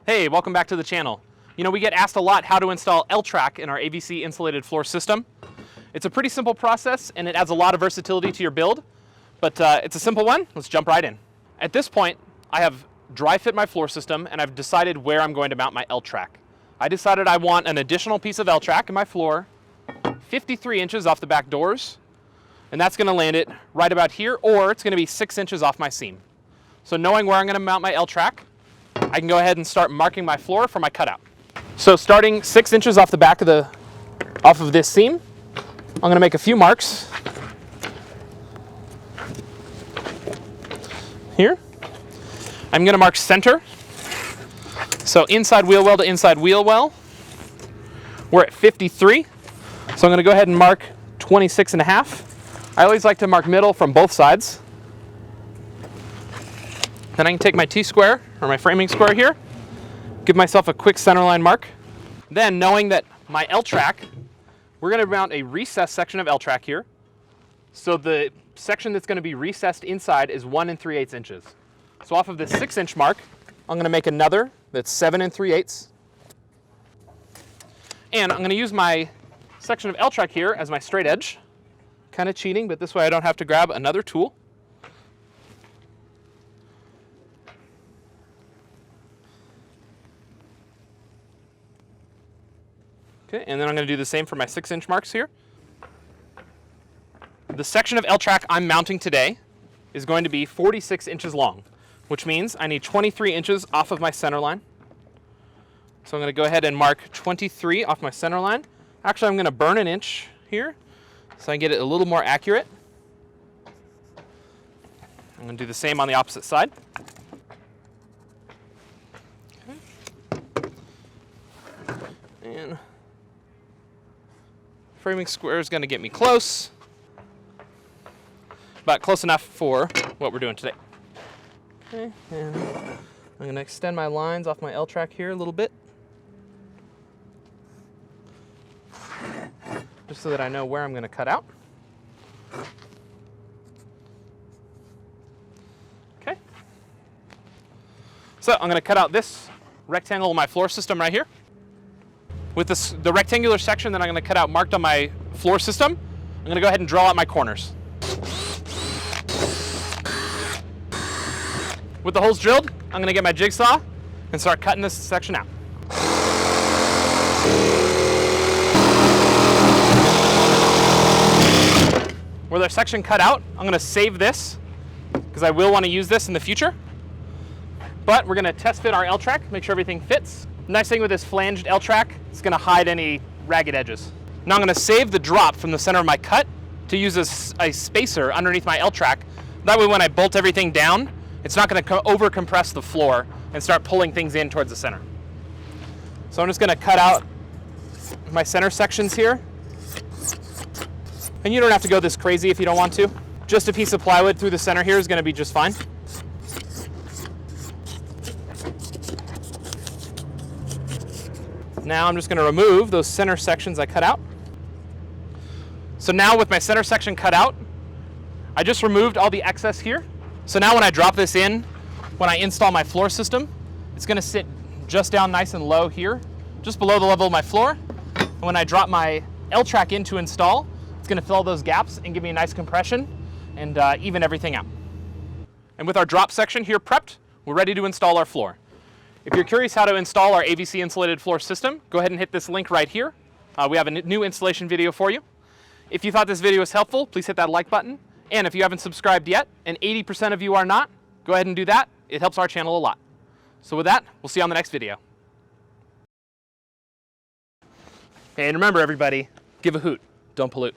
Hey, welcome back to the channel. You know, we get asked a lot how to install LTrack in our AVC insulated floor system. It's a pretty simple process and it adds a lot of versatility to your build, but it's a simple one. Let's jump right in. At this point, I have dry fit my floor system and I've decided where I'm going to mount my LTrack. I decided I want an additional piece of LTrack in my floor, 53 inches off the back doors, and that's going to land it right about here, or it's going to be 6 inches off my seam. So knowing where I'm going to mount my LTrack, I can go ahead and start marking my floor for my cutout. So starting 6 inches off the back of this seam, I'm going to make a few marks here. I'm going to mark center. So inside wheel well to inside wheel well, we're at 53. So I'm going to go ahead and mark 26 and a half. I always like to mark middle from both sides. Then I can take my T-square, or my framing square here, give myself a quick centerline mark. Then, knowing that my LTrack, we're going to mount a recessed section of LTrack here. So the section that's going to be recessed inside is 1 3/8 inches. So off of this 6-inch mark, I'm going to make another that's 7 3/8. And I'm going to use my section of LTrack here as my straight edge. Kind of cheating, but this way I don't have to grab another tool. Okay, and then I'm going to do the same for my 6-inch marks here. The section of LTrack I'm mounting today is going to be 46 inches long, which means I need 23 inches off of my center line. So I'm going to go ahead and mark 23 off my center line. Actually, I'm going to burn an inch here so I can get it a little more accurate. I'm going to do the same on the opposite side. Okay. And framing square is going to get me close, but close enough for what we're doing today. Okay, and I'm going to extend my lines off my LTrack here a little bit, just so that I know where I'm going to cut out. Okay. So I'm going to cut out this rectangle of my floor system right here. With the rectangular section that I'm going to cut out marked on my floor system, I'm going to go ahead and draw out my corners. With the holes drilled, I'm going to get my jigsaw and start cutting this section out. With our section cut out, I'm going to save this because I will want to use this in the future. But we're going to test fit our LTrack, make sure everything fits. Nice thing with this flanged LTrack, it's going to hide any ragged edges. Now I'm going to save the drop from the center of my cut to use a spacer underneath my LTrack. That way when I bolt everything down, it's not going to over compress the floor and start pulling things in towards the center. So I'm just going to cut out my center sections here. And you don't have to go this crazy if you don't want to. Just a piece of plywood through the center here is going to be just fine. Now I'm just going to remove those center sections I cut out. So now with my center section cut out, I just removed all the excess here. So now when I drop this in, when I install my floor system, it's going to sit just down nice and low here, just below the level of my floor. And when I drop my LTrack in to install, it's going to fill those gaps and give me a nice compression and even everything out. And with our drop section here prepped, we're ready to install our floor. If you're curious how to install our AVC insulated floor system, go ahead and hit this link right here. We have a new installation video for you. If you thought this video was helpful, please hit that like button. And if you haven't subscribed yet, and 80% of you are not, go ahead and do that. It helps our channel a lot. So with that, we'll see you on the next video. And remember everybody, give a hoot, don't pollute.